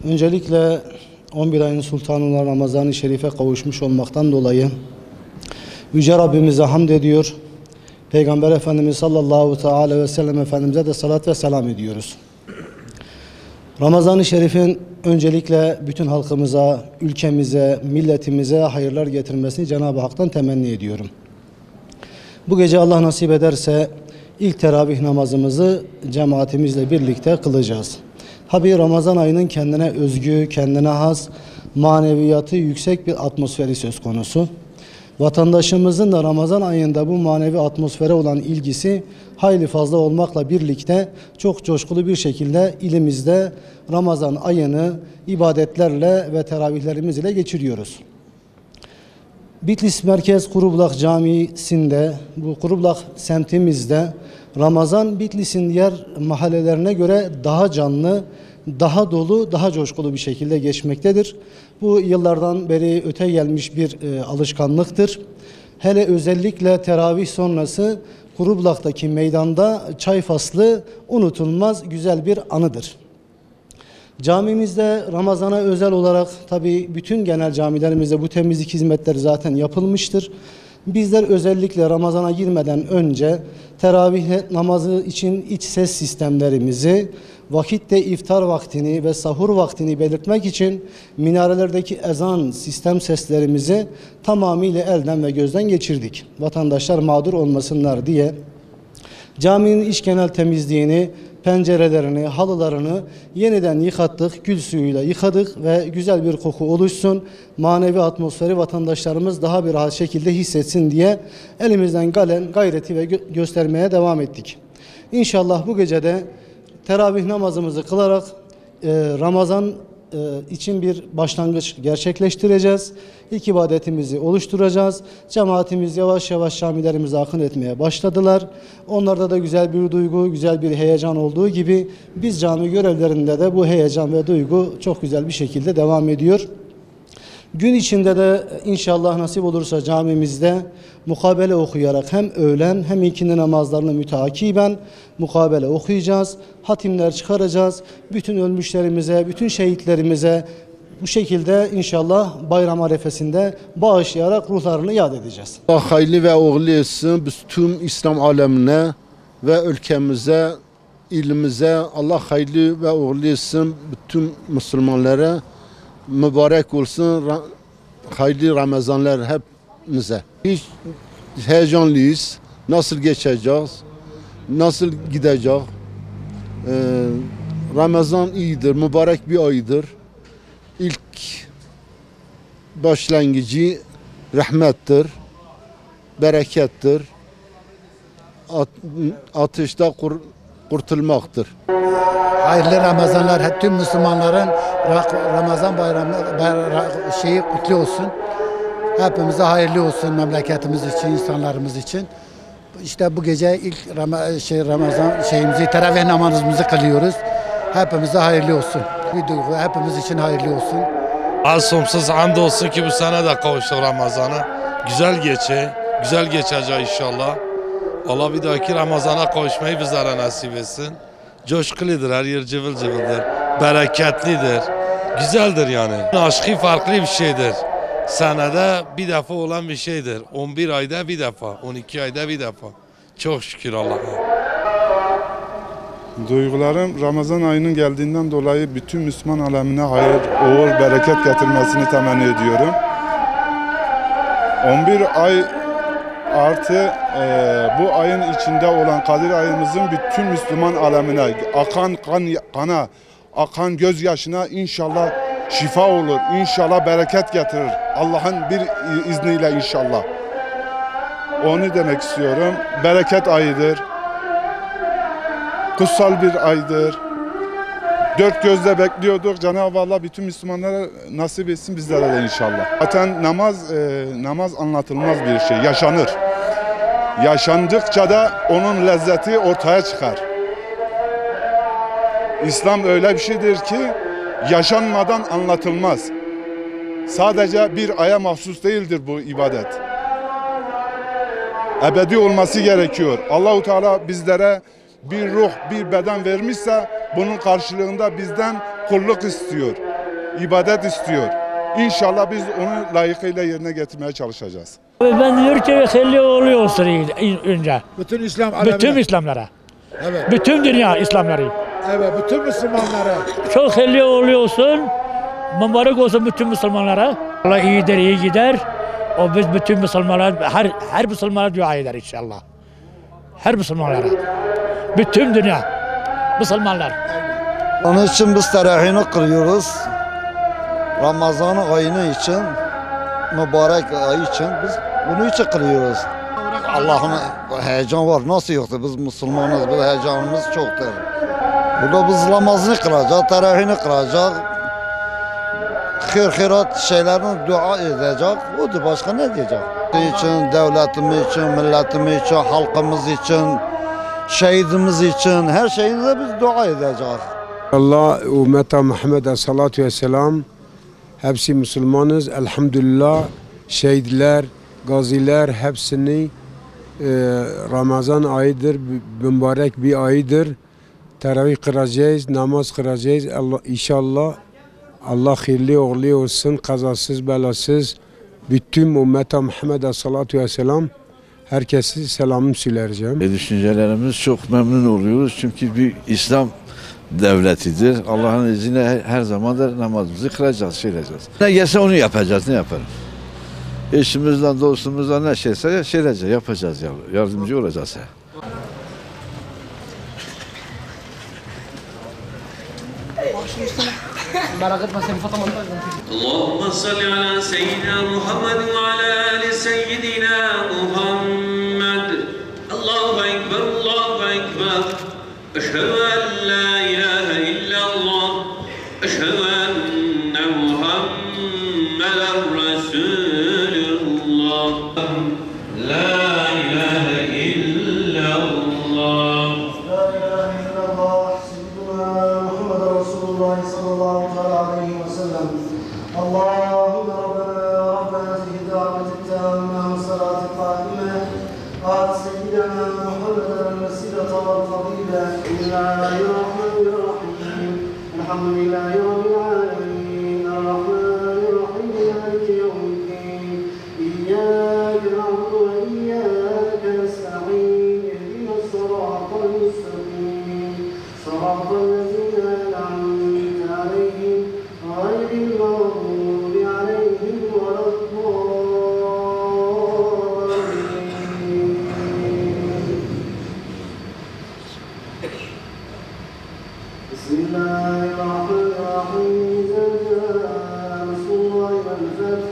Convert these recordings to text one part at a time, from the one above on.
Öncelikle 11 ayın sultanı olan Ramazan-ı Şerif'e kavuşmuş olmaktan dolayı Yüce Rabbimize hamd ediyor. Peygamber Efendimiz sallallahu teala ve sellem Efendimiz'e de salat ve selam ediyoruz. Ramazan-ı Şerif'in öncelikle bütün halkımıza, ülkemize, milletimize hayırlar getirmesini Cenab-ı Hak'tan temenni ediyorum. Bu gece Allah nasip ederse ilk teravih namazımızı cemaatimizle birlikte kılacağız. Tabi Ramazan ayının kendine özgü, kendine has, maneviyatı yüksek bir atmosferi söz konusu. Vatandaşımızın da Ramazan ayında bu manevi atmosfere olan ilgisi hayli fazla olmakla birlikte çok coşkulu bir şekilde ilimizde Ramazan ayını ibadetlerle ve teravihlerimiz ile geçiriyoruz. Bitlis Merkez Kurubulak Camisi'nde, bu Kurubulak semtimizde Ramazan Bitlis'in diğer mahallelerine göre daha canlı, daha dolu, daha coşkulu bir şekilde geçmektedir. Bu yıllardan beri öte gelmiş bir alışkanlıktır. Hele özellikle teravih sonrası Kurubulak'taki meydanda çay faslı unutulmaz güzel bir anıdır. Camimizde Ramazan'a özel olarak tabi bütün genel camilerimizde bu temizlik hizmetleri zaten yapılmıştır. Bizler özellikle Ramazan'a girmeden önce teravih namazı için iç ses sistemlerimizi, vakitte iftar vaktini ve sahur vaktini belirtmek için minarelerdeki ezan sistem seslerimizi tamamıyla elden ve gözden geçirdik. Vatandaşlar mağdur olmasınlar diye caminin iç genel temizliğini, pencerelerini, halılarını yeniden yıkattık, gül suyuyla yıkadık ve güzel bir koku oluşsun, manevi atmosferi vatandaşlarımız daha bir rahat şekilde hissetsin diye elimizden gelen gayreti ve göstermeye devam ettik. İnşallah bu gecede teravih namazımızı kılarak Ramazan için bir başlangıç gerçekleştireceğiz. İlk ibadetimizi oluşturacağız. Cemaatimiz yavaş yavaş camilerimize akın etmeye başladılar. Onlarda da güzel bir duygu, güzel bir heyecan olduğu gibi biz cami görevlerinde de bu heyecan ve duygu çok güzel bir şekilde devam ediyor. Gün içinde de inşallah nasip olursa camimizde mukabele okuyarak hem öğlen hem ikindi namazlarını müteakiben mukabele okuyacağız. Hatimler çıkaracağız. Bütün ölmüşlerimize, bütün şehitlerimize bu şekilde inşallah bayram arefesinde bağışlayarak ruhlarını yad edeceğiz. Allah hayırlı ve uğurlu etsin tüm İslam alemine ve ülkemize, ilimize. Allah hayırlı ve uğurlu etsin bütün Müslümanlara. Mübarek olsun, hayırlı Ramazanlar hepimize. Hiç heyecanlıyız. Nasıl geçeceğiz? Nasıl gidecek? Ramazan iyidir, mübarek bir aydır. İlk başlangıcı rahmettir, berekettir. Ateşte kurtulmaktır. Hayırlı Ramazanlar tüm Müslümanların Ramazan bayramı kutlu olsun. Hepimize hayırlı olsun, memleketimiz için, insanlarımız için. İşte bu gece ilk Ramazan teravih namazımızı kılıyoruz. Hepimize hayırlı olsun. Bir duygu hepimiz için hayırlı olsun. Sonsuz hamd olsun ki bu sene de kavuştuk Ramazan'a. Güzel geçecek inşallah. Allah bir dahaki Ramazan'a kavuşmayı bizlere nasip etsin. Coşkuludur, her yer cıvıl cıvıldır, bereketlidir, güzeldir yani. Aşkı farklı bir şeydir. Senede bir defa olan bir şeydir. 11 ayda bir defa, 12 ayda bir defa. Çok şükür Allah'a. Duygularım Ramazan ayının geldiğinden dolayı bütün Müslüman alemine hayır, uğur, bereket getirmesini temenni ediyorum. 11 ay artı bu ayın içinde olan Kadir ayımızın bütün Müslüman alemine akan kana, akan gözyaşına inşallah şifa olur, inşallah bereket getirir. Allah'ın bir izniyle inşallah. Onu demek istiyorum. Bereket ayıdır. Kutsal bir aydır. Dört gözle bekliyorduk. Cenab-ı Allah bütün Müslümanlara nasip etsin, bizlere de inşallah. Zaten namaz anlatılmaz bir şey, yaşanır. Yaşandıkça da onun lezzeti ortaya çıkar. İslam öyle bir şeydir ki yaşanmadan anlatılmaz. Sadece bir aya mahsus değildir bu ibadet. Ebedi olması gerekiyor. Allahu Teala bizlere bir ruh, bir beden vermişse bunun karşılığında bizden kulluk istiyor. ibadet istiyor. İnşallah biz onu layıkıyla yerine getirmeye çalışacağız. Ben diyor ki hayırlı uğurlu olsun önce. Bütün İslam alemine. Bütün İslamlara. Evet. Bütün dünya İslamları. Evet, bütün Müslümanlara. Çok hayırlı uğurlu olsun. Mübarek olsun bütün Müslümanlara. Allah iyidir, iyi gider. O biz bütün Müslümanlar, her Müslümana dua eder inşallah. Her Müslümanlara. Bütün dünya Müslümanlar. Onun için biz terahini kırıyoruz. Ramazan ayını için, mübarek ay için biz bunu için kırıyoruz. Allah'ın heyecan var. Nasıl yoktu? Biz Müslümanız. Bu heyecanımız çoktur. Burada biz namazını kılacağız, terahini kılacağız. Hayrat şeylerini dua edecek. Odur, başka ne diyecek? İçin, devletimiz için, milletimiz için, halkımız için, şehidimiz için, her şeyinde biz dua edeceğiz. Allah ümmete Muhammed'e salatu ve selam. Hepsi Müslümanız. Elhamdülillah. Şehitler, gaziler hepsini Ramazan ayıdır, mübarek bir ayıdır. Teravih kıracağız, namaz kıracağız. İnşallah Allah hayırlı uğurlu olsun, kazasız belasız. Bütün ümmete Muhammed'e salatu ve selam. Herkese selamımı söyleyeceğim. Düşüncelerimiz çok memnun oluyoruz çünkü bir İslam devletidir. Allah'ın izniyle her zaman da namazımızı kılacağız, söyleyeceğiz. Ne gelse onu yapacağız, ne yaparız? Eşimizden, dostumuzdan ne şeyse söyleyeceğiz, yapacağız, yardımcı olacağız. اللهم صل على سيدنا محمد وعلى آل سيدنا محمد الله أكبر الله أكبر أشهد أن لا إله إلا الله أشهد أن محمدا رسول الله لا إله إلا الله لا إله إلا الله سيدنا محمد رسول الله صلى الله عليه وسلم اللهم ربنا يا رب هذه الدعوة التامة والصلاة القائمة آت سيدنا محمدا الوسيلة والفضيلة إلى الرحمن الرحيم الحمد لله رب العالمين الرحمن الرحيم مالك يوم الدين إياك نعبد وإياك نستعين اهدنا الصراط المستقيم صراط الذين أنعمت عليهم غير المغضوب عليهم ولا الضالين بسم الله الرحمن الرحيم إذا جاء نصر الله والفتح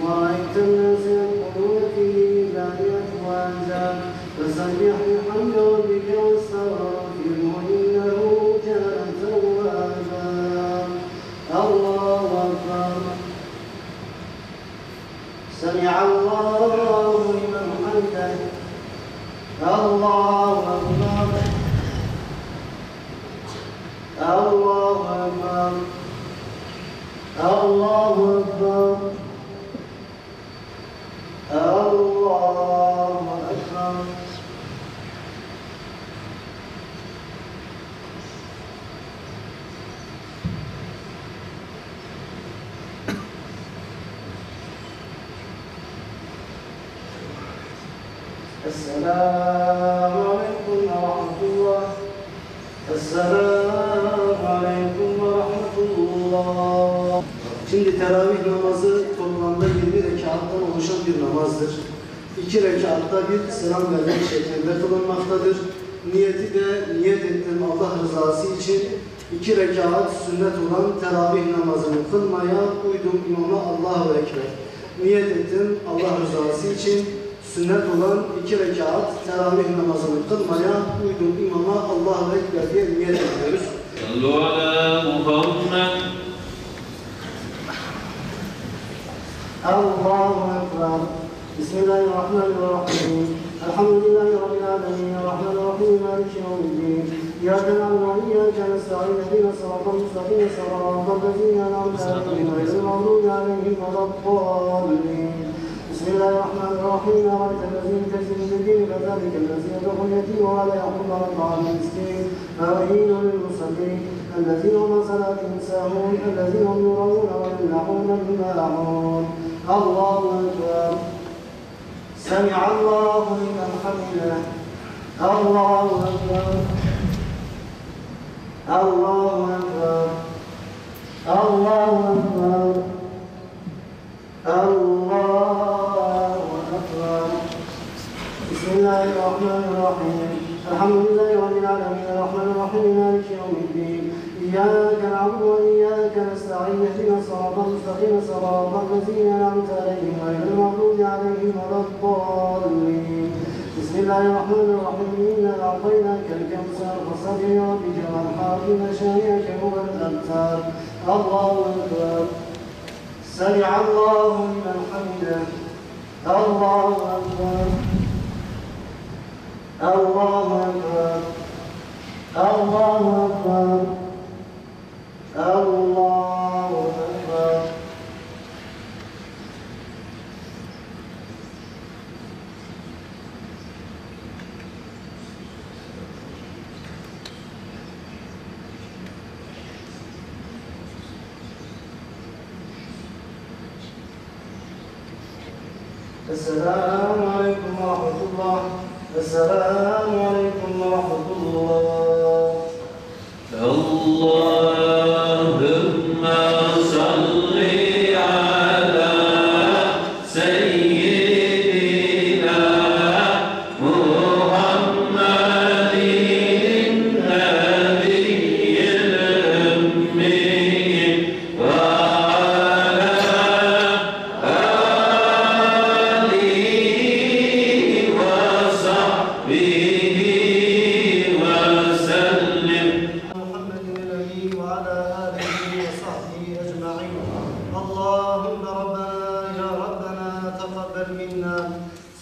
ورأيت الناس يدخلون في دين أفواجا فسبح بحمد ربك واستغفره إنه كان توابا الله أكبر سمع الله لمن حمده الله أكبر الله أكبر الله أكبر الله أكبر السلام عليكم ورحمة الله السلام عليكم ورحمة الله. Şimdi teravih namazı toplamda 20 rekattan oluşan bir namazdır. 2 rekatta bir selam vermek şeklinde kılınmaktadır. Niyeti de niyet ettim Allah rızası için 2 rekat sünnet olan teravih namazını kılmaya uydum imama Allahu Ekber. Niyet ettim Allah rızası için sünnet olan 2 rekat teravih namazını kılmaya uydum imama Allahu Ekber diye niyet ediyoruz. صلوا على محمد الله أكبر بسم الله الرحمن الرحيم الحمد لله رب العالمين الرحمن الرحيم مالك يوم الدين إياك نعبد وإياك نستعين اهدنا الصراط المستقيم صراط الذين أنعمت عليهم غير المغضوب عليهم ولا الضالين بسم بسم الله الرحمن الرحيم أرأيت الذي يكذب بالدين فذلك الذي يدعو اليتيم ولا يحض على طعام المسكين فويل للمصلين الذين هم عن صلاتهم ساهون الذين هم يراءون ويمنعون الماعون الله أكبر سمع الله لمن حمده الله أكبر الله أكبر الله أكبر الله أكبر بسم الله الرحمن الرحيم الحمد لله رب العالمين الرحمن الرحيم مالك يوم الدين إياك نعبد وإياك نستعين اهدنا الصراط المستقيم صراط الذين أنعمت عليهم غير المغضوب عليهم ولا الضالين بسم الله الرحمن الرحيم إنا أعطيناك الكوثر فصل لربك وانحر إن شانئك هو الأبتر الله أكبر سمع الله لمن حمده الله أكبر الله أكبر الله أكبر الله أكبر السلام عليكم ورحمة الله السلام عليكم ورحمة الله اللهم صل على سيدنا محمد النبي الأمي وعلى آله وصحبه وسلم محمد النبي وعلى آله وصحبه أجمعين اللهم ربنا يا ربنا تقبل منا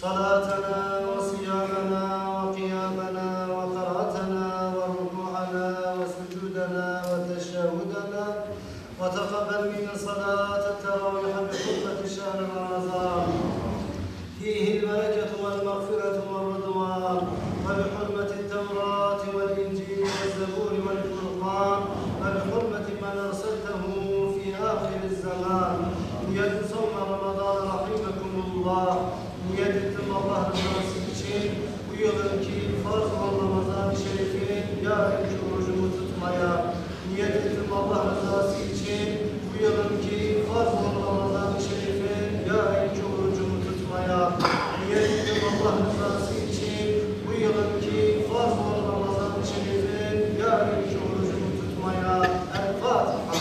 صلاتنا وصيامنا وقيامنا وقراءتنا وركوعنا وسجودنا وتشهدنا وتقبل منا صلاة التراويح بخطبة شهر رمضان فيه البركة والمغفرة والرضوان وبحرمة التوراة والإنجيل والزبور والفرقان وبحرمة من أرسلته في آخر الزمان نية صوم رمضان رحمكم الله نية الله الناسكين ويغنكي فرض رمضان شريفين يا رجل متطمئة نية الله الناسكين ويغنكي فرض رمضان شريفين يا رجل متطمئة نية الله الناسكين ويغنكي فرض رمضان شريفين يا رجل متطمئة الفاتحة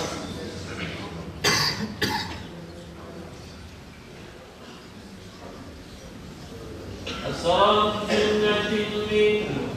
الصلاة جنة من